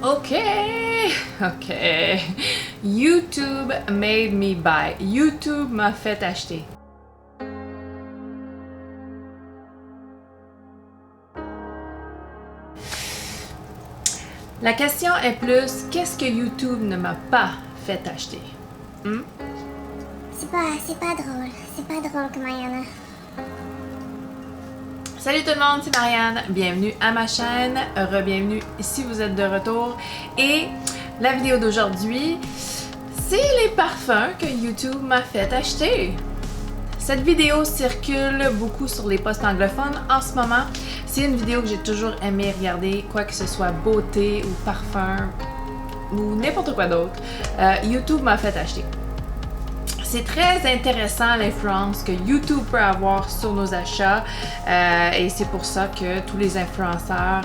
Ok, ok. YouTube made me buy. YouTube m'a fait acheter. La question est plus, qu'est-ce que YouTube ne m'a pas fait acheter? C'est pas drôle. C'est pas drôle comment il y en a. Salut tout le monde, c'est Marianne. Bienvenue à ma chaîne. Re-bienvenue si vous êtes de retour. Et la vidéo d'aujourd'hui, c'est les parfums que YouTube m'a fait acheter. Cette vidéo circule beaucoup sur les posts anglophones en ce moment. C'est une vidéo que j'ai toujours aimé regarder, quoi que ce soit beauté ou parfum ou n'importe quoi d'autre. YouTube m'a fait acheter. C'est très intéressant l'influence que YouTube peut avoir sur nos achats et c'est pour ça que tous les influenceurs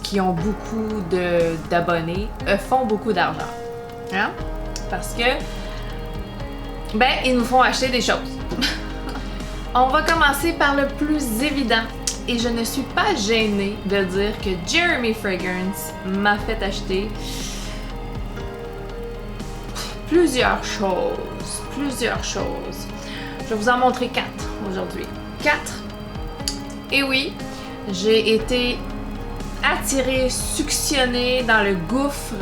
qui ont beaucoup d'abonnés font beaucoup d'argent. Hein? Parce que ils nous font acheter des choses. On va commencer par le plus évident et je ne suis pas gênée de dire que Jeremy Fragrance m'a fait acheter plusieurs choses. Je vais vous en montrer 4 aujourd'hui. 4. Et oui, j'ai été attirée, suctionnée dans le gouffre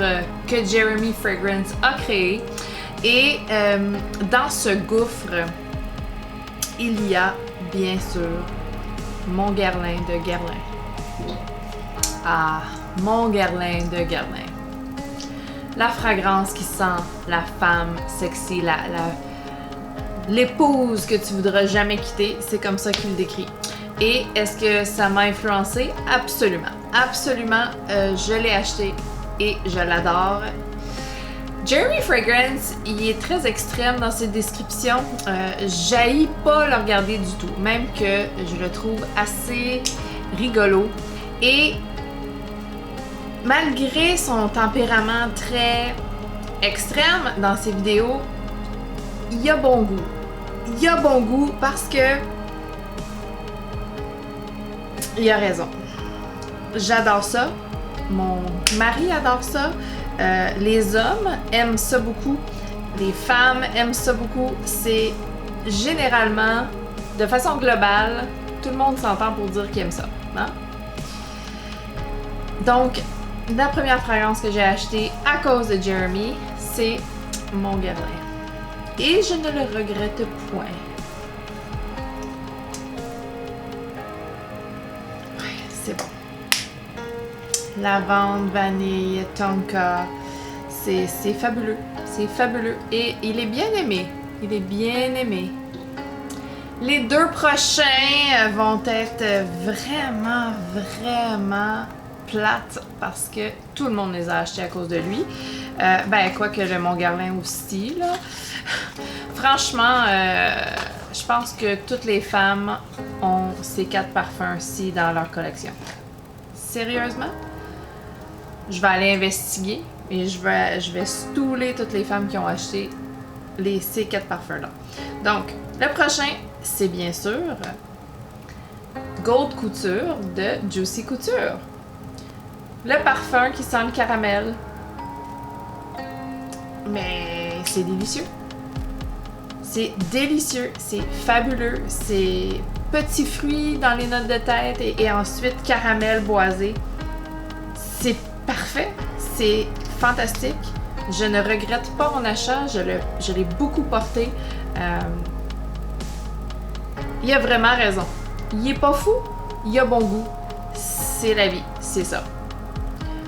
que Jeremy Fragrance a créé. Et dans ce gouffre, il y a bien sûr mon Guerlain de Guerlain. Ah, mon Guerlain de Guerlain. La fragrance qui sent la femme sexy, l'épouse que tu voudras jamais quitter, c'est comme ça qu'il le décrit. Et est-ce que ça m'a influencé? Absolument. Absolument, je l'ai acheté et je l'adore. Jeremy Fragrance, il est très extrême dans ses descriptions. J'haïs pas le regarder du tout, même que je le trouve assez rigolo. Et malgré son tempérament très extrême dans ses vidéos, il a bon goût. Il a bon goût parce que il a raison. J'adore ça. Mon mari adore ça. Les hommes aiment ça beaucoup. Les femmes aiment ça beaucoup. C'est généralement, de façon globale, tout le monde s'entend pour dire qu'il aime ça. Hein? Donc, la première fragrance que j'ai achetée à cause de Jeremy, c'est mon Guerlain. Et je ne le regrette point. Ouais, c'est bon. Lavande, vanille, tonka, c'est fabuleux. C'est fabuleux. Et il est bien aimé. Il est bien aimé. Les 2 prochains vont être vraiment plates parce que tout le monde les a achetés à cause de lui. Quoique le Mon Guerlain aussi, là. Franchement, je pense que toutes les femmes ont ces 4 parfums-ci dans leur collection. Sérieusement? Je vais aller investiguer et je vais stouler toutes les femmes qui ont acheté ces 4 parfums-là. Donc, le prochain, c'est bien sûr Gold Couture de Juicy Couture. Le parfum qui sent le caramel. Mais c'est délicieux. C'est délicieux, c'est fabuleux, c'est petits fruits dans les notes de tête et ensuite caramel boisé. C'est parfait, c'est fantastique. Je ne regrette pas mon achat, je l'ai beaucoup porté. Il a vraiment raison. Il est pas fou, il a bon goût. C'est la vie, c'est ça.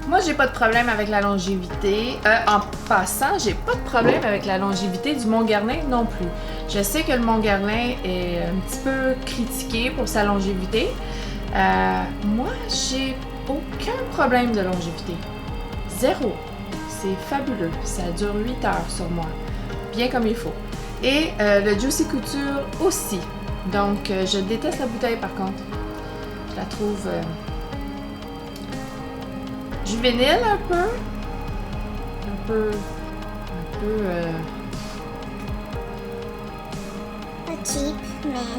Moi, j'ai pas de problème avec la longévité. En passant, j'ai pas de problème avec la longévité du Mon Guerlain non plus. Je sais que le Mon Guerlain est un petit peu critiqué pour sa longévité. Moi, j'ai aucun problème de longévité. 0. C'est fabuleux. Ça dure 8 heures sur moi. Bien comme il faut. Et le Juicy Couture aussi. Donc, je déteste la bouteille par contre. Je la trouve juvénile un peu. Pas cheap, mais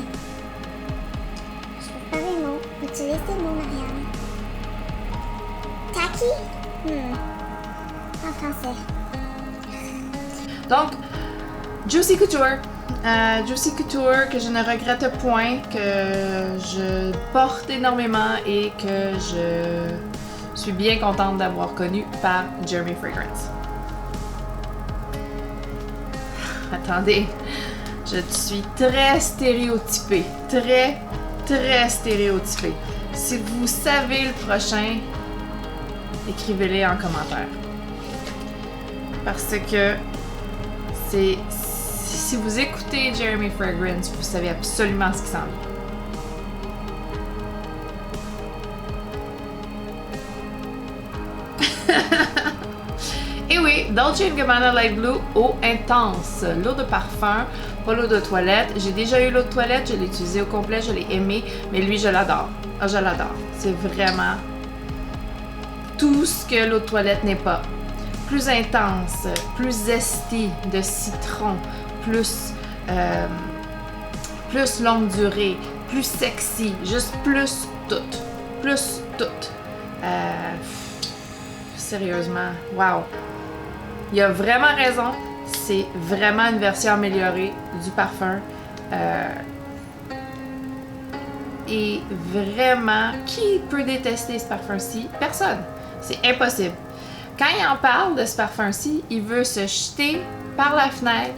je trouve pas les mots. Utilise tes mots, Marianne. Tacky? En français. Donc, Juicy Couture. Juicy Couture que je ne regrette point, que je porte énormément et que je suis bien contente d'avoir connu par Jeremy Fragrance. Attendez, je suis très stéréotypée. Très stéréotypée. Si vous savez le prochain, écrivez-les en commentaire. Parce que si vous écoutez Jeremy Fragrance, vous savez absolument ce qui s'en vient. Et oui, Dolce & Gabbana Light Blue, eau intense, l'eau de parfum, pas l'eau de toilette. J'ai déjà eu l'eau de toilette, je l'ai utilisé au complet, je l'ai aimé, mais lui je l'adore. Ah, je l'adore. C'est vraiment tout ce que l'eau de toilette n'est pas. Plus intense, plus zesty de citron, plus longue durée, plus sexy, juste plus tout. Sérieusement, wow. Il a vraiment raison, c'est vraiment une version améliorée du parfum. Et vraiment, qui peut détester ce parfum-ci? Personne. C'est impossible. Quand il en parle de ce parfum-ci, il veut se jeter par la fenêtre.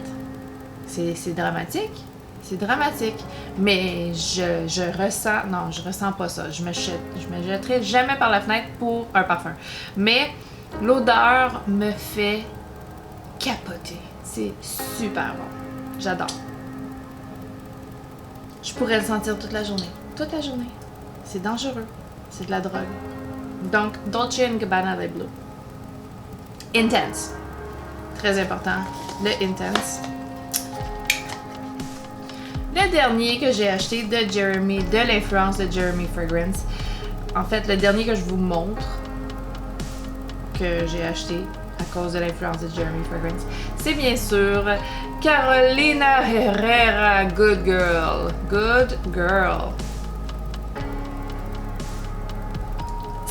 C'est dramatique. C'est dramatique. Mais je ressens pas ça. Je me jetterai jamais par la fenêtre pour un parfum. Mais l'odeur me fait capoter. C'est super bon. J'adore. Je pourrais le sentir toute la journée. Toute la journée. C'est dangereux. C'est de la drogue. Donc, Dolce & Gabbana Light Blue. Intense. Très important. Le Intense. Le dernier que j'ai acheté de Jeremy, de l'influence de Jeremy Fragrance. En fait, le dernier que je vous montre, que j'ai acheté à cause de l'influence de Jeremy Fragrance, c'est bien sûr Carolina Herrera Good Girl. Good Girl.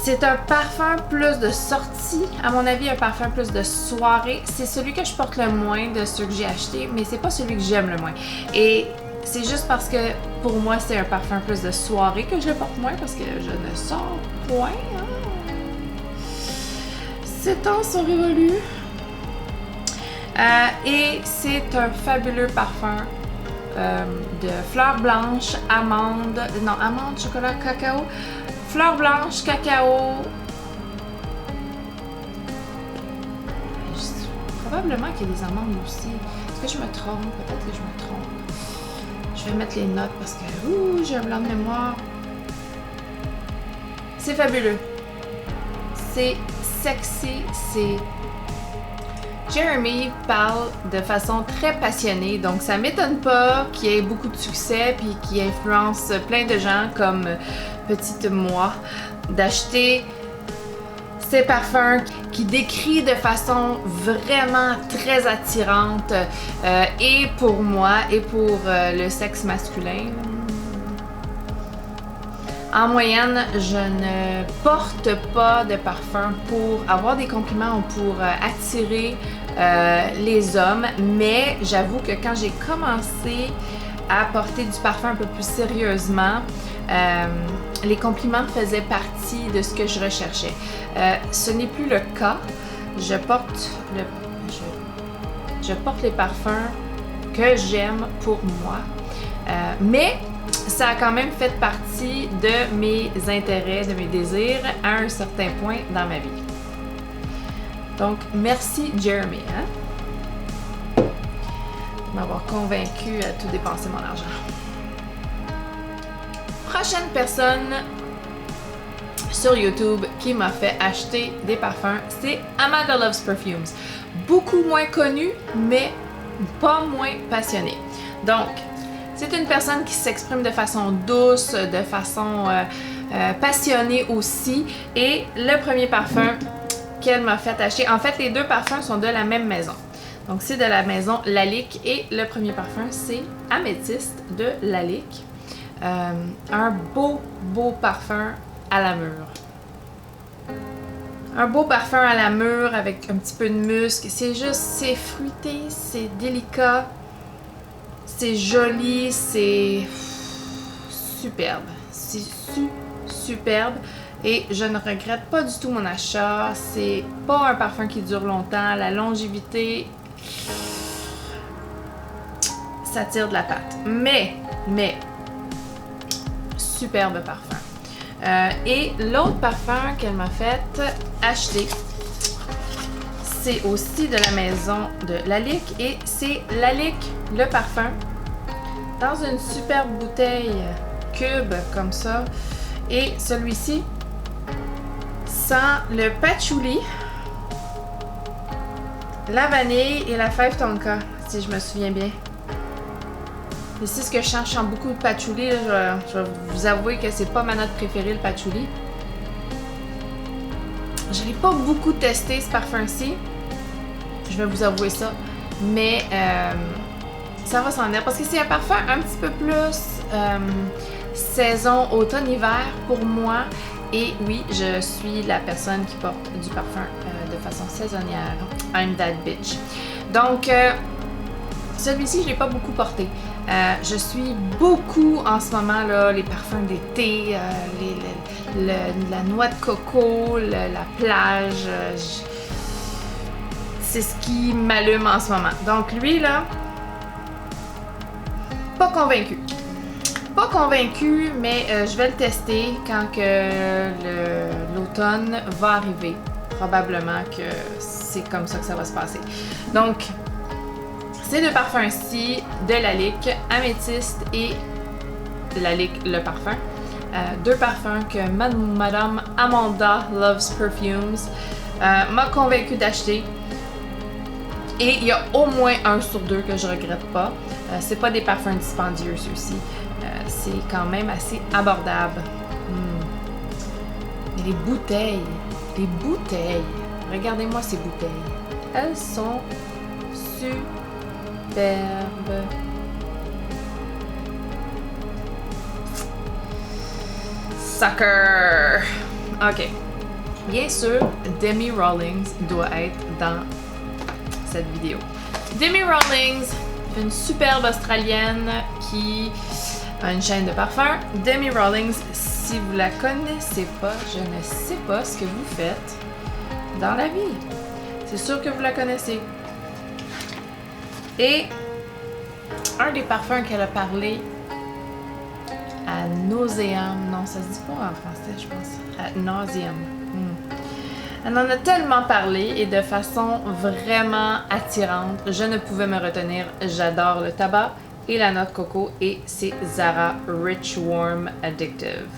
C'est un parfum plus de sortie, à mon avis, un parfum plus de soirée. C'est celui que je porte le moins de ceux que j'ai achetés, mais c'est pas celui que j'aime le moins. Et c'est juste parce que pour moi, c'est un parfum plus de soirée que je le porte moins parce que je ne sors point. Hein? Ces temps sont révolus. Et c'est un fabuleux parfum de fleurs blanches, amandes, chocolat, cacao. Fleurs blanches, cacao. Probablement qu'il y a des amandes aussi. Est-ce que je me trompe? Peut-être que je me trompe. Je vais mettre les notes parce que j'ai un blanc de mémoire. C'est fabuleux. C'est sexy. Jeremy parle de façon très passionnée, donc ça m'étonne pas qu'il y ait beaucoup de succès puis qu'il influence plein de gens comme petite moi d'acheter ces parfums qui décrit de façon vraiment très attirante et pour moi et pour le sexe masculin. En moyenne, je ne porte pas de parfum pour avoir des compliments ou pour attirer les hommes, mais j'avoue que quand j'ai commencé à porter du parfum un peu plus sérieusement, les compliments faisaient partie de ce que je recherchais. Ce n'est plus le cas. Je porte les parfums que j'aime pour moi, mais ça a quand même fait partie de mes intérêts, de mes désirs à un certain point dans ma vie. Donc, merci Jeremy, de m'avoir convaincu à tout dépenser mon argent. Prochaine personne sur YouTube qui m'a fait acheter des parfums, c'est Amanda Loves Perfumes. Beaucoup moins connue, mais pas moins passionnée. Donc, c'est une personne qui s'exprime de façon douce, de façon passionnée aussi. Et le premier parfum qu'elle m'a fait acheter, en fait, les deux parfums sont de la même maison. Donc, c'est de la maison Lalique et le premier parfum, c'est Améthyste de Lalique. Un beau parfum à la mûre. Un beau parfum à la mûre avec un petit peu de musc. C'est fruité, c'est délicat, c'est joli, c'est superbe. C'est superbe et je ne regrette pas du tout mon achat. C'est pas un parfum qui dure longtemps. La longévité, ça tire de la patte. Mais, superbe parfum. Et l'autre parfum qu'elle m'a fait acheter, c'est aussi de la maison de Lalique et c'est Lalique le parfum dans une superbe bouteille cube comme ça. Et celui-ci sent le patchouli, la vanille et la fève tonka, si je me souviens bien. Et c'est ce que je sens beaucoup de patchouli. Je vais vous avouer que c'est pas ma note préférée, le patchouli. Je l'ai pas beaucoup testé, ce parfum-ci. Je vais vous avouer ça. Mais ça va s'en venir. Parce que c'est un parfum un petit peu plus saison automne-hiver pour moi. Et oui, je suis la personne qui porte du parfum de façon saisonnière. I'm that bitch. Donc, celui-ci, je l'ai pas beaucoup porté. Je suis beaucoup en ce moment là, les parfums d'été, la noix de coco, la plage. C'est ce qui m'allume en ce moment. Donc lui là, pas convaincu. Pas convaincu, mais je vais le tester quand que l'automne va arriver. Probablement que c'est comme ça que ça va se passer. Donc, ces deux parfums-ci, de Lalique, Améthyste et Lalique le parfum. Deux parfums que Madame Amanda Loves Perfumes m'a convaincue d'acheter. Et il y a au moins un sur deux que je regrette pas. C'est pas des parfums dispendieux ceux-ci. C'est quand même assez abordable. Et les bouteilles. Regardez-moi ces bouteilles. Elles sont superbes. Sucker! Ok. Bien sûr, Demi Rawlings doit être dans cette vidéo. Demi Rawlings, une superbe Australienne qui a une chaîne de parfums. Demi Rawlings, si vous la connaissez pas, je ne sais pas ce que vous faites dans la vie. C'est sûr que vous la connaissez. Et un des parfums qu'elle a parlé à nauseam, non, ça se dit pas en français, je pense, à nauseam. Elle en a tellement parlé et de façon vraiment attirante, je ne pouvais me retenir. J'adore le tabac et la noix de coco et c'est Zara Rich Warm Addictive.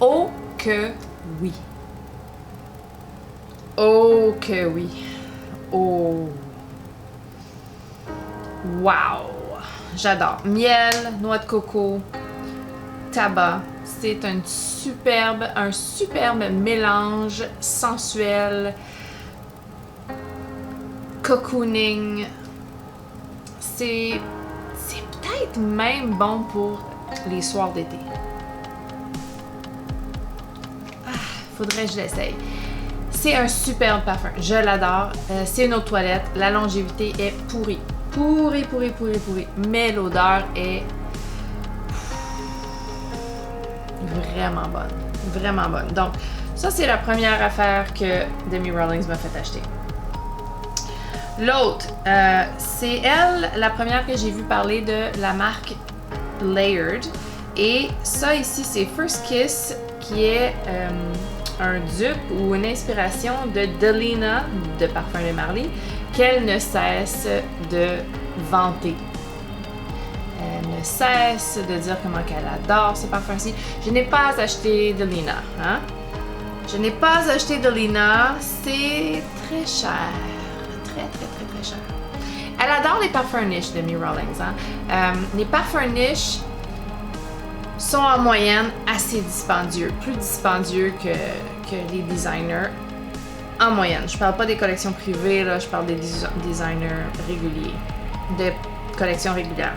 Oh que oui! Oh que oui! Oh! Wow! J'adore. Miel, noix de coco, tabac. C'est un superbe mélange sensuel, cocooning. C'est peut-être même bon pour les soirs d'été. Faudrait que je l'essaye. C'est un superbe parfum. Je l'adore. C'est une eau de toilette. La longévité est pourrie. Pourrie. Mais l'odeur est vraiment bonne. Donc, ça, c'est la première affaire que Demi Rawlings m'a fait acheter. L'autre, c'est elle, la première que j'ai vu parler de la marque Layered. Et ça ici, c'est First Kiss, qui est un dupe ou une inspiration de Delina de Parfums de Marly, qu'elle ne cesse de vanter. Elle ne cesse de dire comment qu'elle adore ce parfum-ci. Je n'ai pas acheté Delina, hein? Je n'ai pas acheté Delina, c'est très cher. Très cher. Elle adore les parfums niche de Demi Rawlings, hein? Les parfums niche sont en moyenne assez dispendieux, plus dispendieux que les designers en moyenne. Je parle pas des collections privées, là, je parle des designers réguliers, de collections régulières.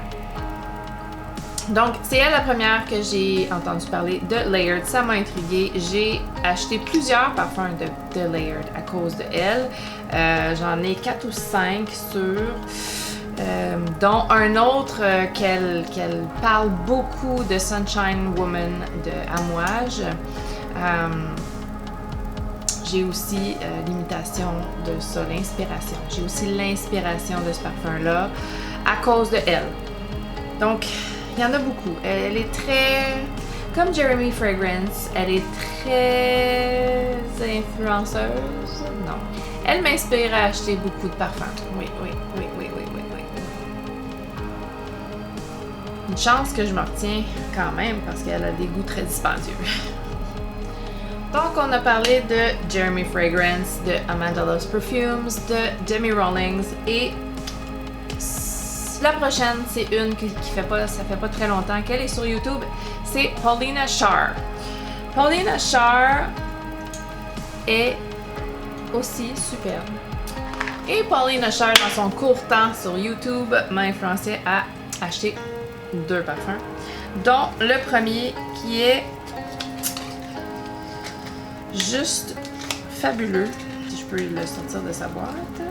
Donc, c'est elle la première que j'ai entendu parler de Layered. Ça m'a intriguée. J'ai acheté plusieurs parfums de Layered à cause de elle. J'en ai 4 ou 5 dont un autre qu'elle parle beaucoup de Sunshine Woman de Amouage. J'ai aussi l'imitation de ça, l'inspiration. J'ai aussi l'inspiration de ce parfum-là à cause de elle. Donc, il y en a beaucoup. Elle est très... Comme Jeremy Fragrance, elle est très influenceuse. Non. Elle m'inspire à acheter beaucoup de parfums. Oui. Une chance que je me retiens quand même parce qu'elle a des goûts très dispendieux. Donc, on a parlé de Jeremy Fragrance, de Amanda Loves Perfumes, de Demi Rawlings et la prochaine, c'est une qui fait pas, ça fait pas très longtemps qu'elle est sur YouTube, c'est Paulina Shar. Paulina Shar est aussi superbe. Et Paulina Shar, dans son court temps sur YouTube, m'a influencé à acheter 2 parfums, dont le premier qui est juste fabuleux. Si je peux le sortir de sa boîte.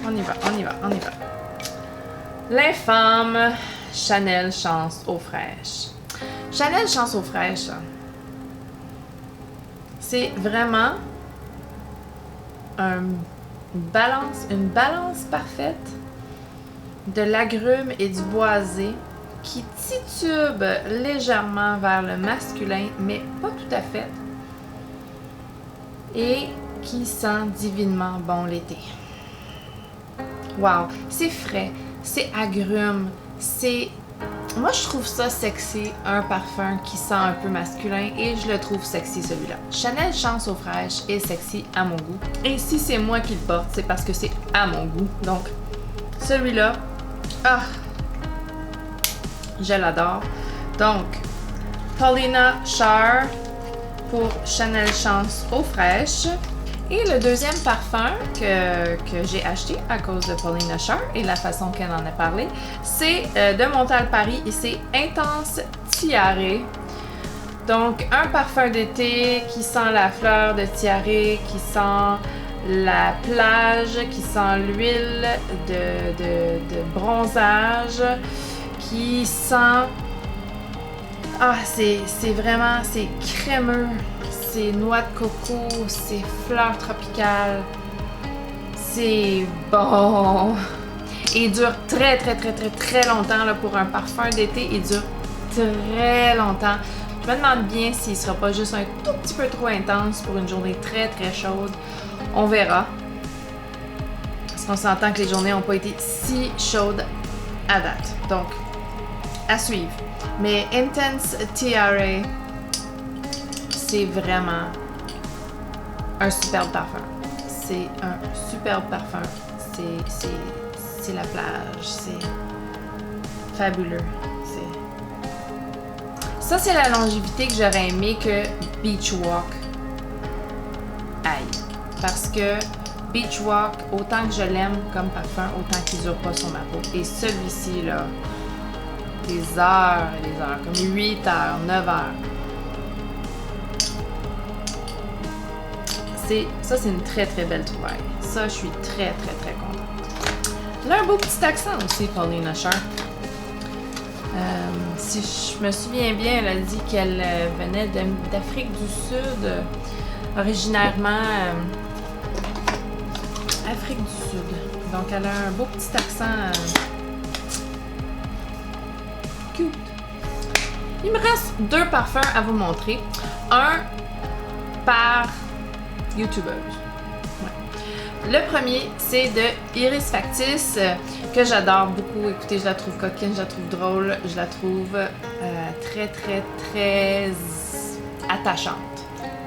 On y va. L'infâme Chanel Chance Eau Fraîche. Chanel Chance Eau Fraîche, c'est vraiment une balance parfaite de l'agrume et du boisé qui titube légèrement vers le masculin, mais pas tout à fait, et qui sent divinement bon l'été. Wow, c'est frais, c'est agrume, c'est... Moi, je trouve ça sexy, un parfum qui sent un peu masculin, et je le trouve sexy, celui-là. Chanel Chance Eau Fraîche est sexy à mon goût. Et si c'est moi qui le porte, c'est parce que c'est à mon goût. Donc, celui-là, je l'adore. Donc, Paulina Shar pour Chanel Chance Eau Fraîche. Et le deuxième parfum que j'ai acheté à cause de Paulina Shar et la façon qu'elle en a parlé, c'est de Montal Paris et c'est Intense Tiare. Donc, un parfum d'été qui sent la fleur de tiare, qui sent la plage, qui sent l'huile de bronzage, qui sent... c'est vraiment, c'est crémeux. C'est noix de coco, c'est fleurs tropicales. C'est bon. Et il dure très longtemps là, pour un parfum d'été. Il dure très longtemps. Je me demande bien s'il sera pas juste un tout petit peu trop intense pour une journée très chaude. On verra. Parce qu'on s'entend que les journées n'ont pas été si chaudes à date. Donc, à suivre. Mais Intense Tiare, c'est vraiment un superbe parfum. C'est un superbe parfum. C'est la plage. C'est fabuleux. Ça, c'est la longévité que j'aurais aimé que Beach Walk aille. Parce que Beach Walk, autant que je l'aime comme parfum, autant qu'il ne dure pas sur ma peau. Et celui-ci, là, des heures et des heures, comme 8 heures, 9 heures. Ça, c'est une très belle trouvaille. Ça, je suis très contente. Elle a un beau petit accent aussi, Paulina Shar. Si je me souviens bien, elle a dit qu'elle venait d'Afrique du Sud, originairement Afrique du Sud. Donc, elle a un beau petit accent cute. Il me reste 2 parfums à vous montrer. Un par youtubeuse. Ouais. Le premier, c'est de Iris Factice, que j'adore beaucoup. Écoutez, je la trouve coquine, je la trouve drôle, je la trouve très attachante.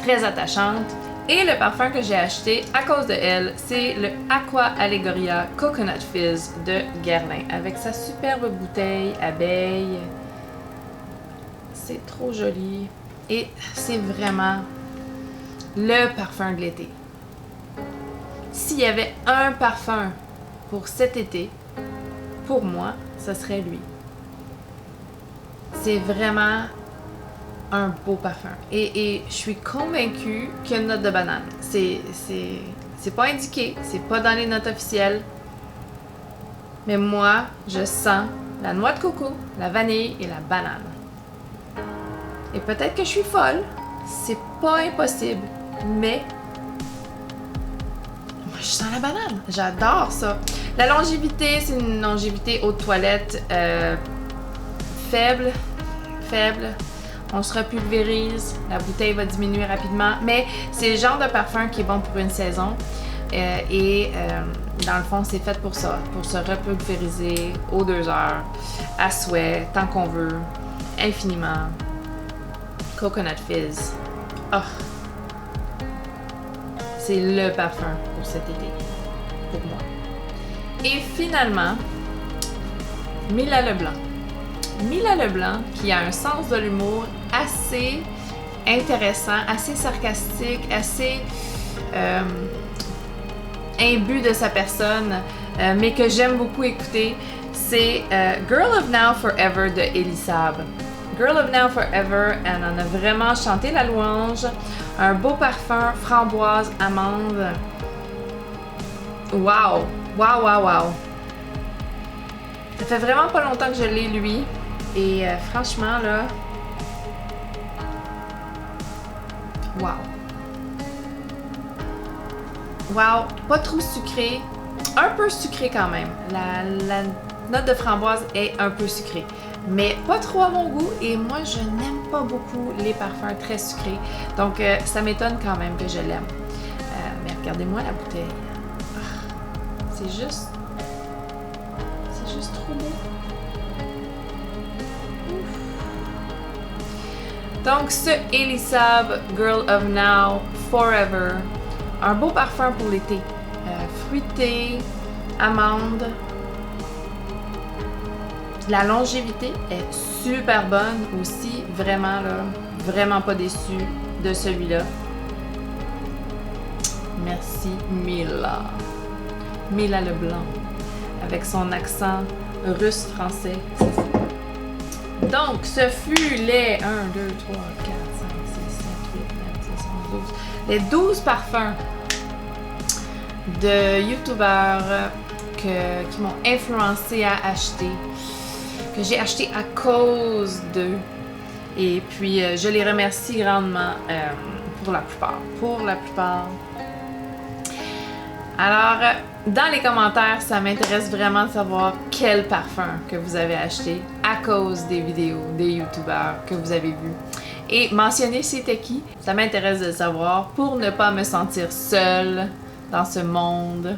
Très attachante. Et le parfum que j'ai acheté à cause de elle, c'est le Aqua Allegoria Coconut Fizz de Guerlain, avec sa superbe bouteille abeille. C'est trop joli. Et c'est vraiment le parfum de l'été. S'il y avait un parfum pour cet été, pour moi, ce serait lui. C'est vraiment un beau parfum. Et je suis convaincue qu'il y a une note de banane. C'est pas indiqué, c'est pas dans les notes officielles. Mais moi, je sens la noix de coco, la vanille et la banane. Et peut-être que je suis folle, c'est pas impossible, mais moi je sens la banane. J'adore ça. La longévité, c'est une longévité eau de toilette faible. On se repulvérise, la bouteille va diminuer rapidement, mais c'est le genre de parfum qui est bon pour une saison. Dans le fond, c'est fait pour ça, pour se repulvériser aux 2 heures, à souhait, tant qu'on veut, infiniment. Coconut Fizz. Oh! C'est le parfum pour cet été, pour moi. Et finalement, Mila Leblanc. Mila Leblanc, qui a un sens de l'humour assez intéressant, assez sarcastique, assez imbu de sa personne, mais que j'aime beaucoup écouter, c'est Girl of Now Forever de Elisab. Girl of Now Forever, elle en a vraiment chanté la louange. Un beau parfum, framboise, amande. Wow! Wow, wow, wow! Ça fait vraiment pas longtemps que je l'ai, lui. Et franchement, là... Wow! Wow! Pas trop sucré. Un peu sucré quand même. La note de framboise est un peu sucrée. Mais pas trop à mon goût. Et moi, je n'aime pas beaucoup les parfums très sucrés. Donc, ça m'étonne quand même que je l'aime. Mais regardez-moi la bouteille. C'est juste trop beau. Donc, ce Elisab Girl of Now Forever, un beau parfum pour l'été. Fruité, amande. La longévité est super bonne aussi. Vraiment, là, vraiment pas déçue de celui-là. Merci, Mila. Mila Leblanc, avec son accent russe-français. Donc, ce fut les 1, 2, 3, 4, 5, 6, 7, 8, 9, 10, 11, 12. Les 12 parfums de youtubeurs qui m'ont influencé à acheter, que j'ai acheté à cause d'eux. Et puis, je les remercie grandement pour la plupart. Alors, dans les commentaires, ça m'intéresse vraiment de savoir quel parfum que vous avez acheté à cause des vidéos des youtubeurs que vous avez vus. Et mentionnez c'était qui, ça m'intéresse de le savoir pour ne pas me sentir seule dans ce monde.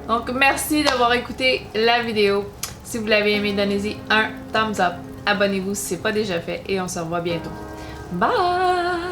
Donc, merci d'avoir écouté la vidéo. Si vous l'avez aimé, donnez-y un thumbs up. Abonnez-vous si ce n'est pas déjà fait et on se revoit bientôt. Bye!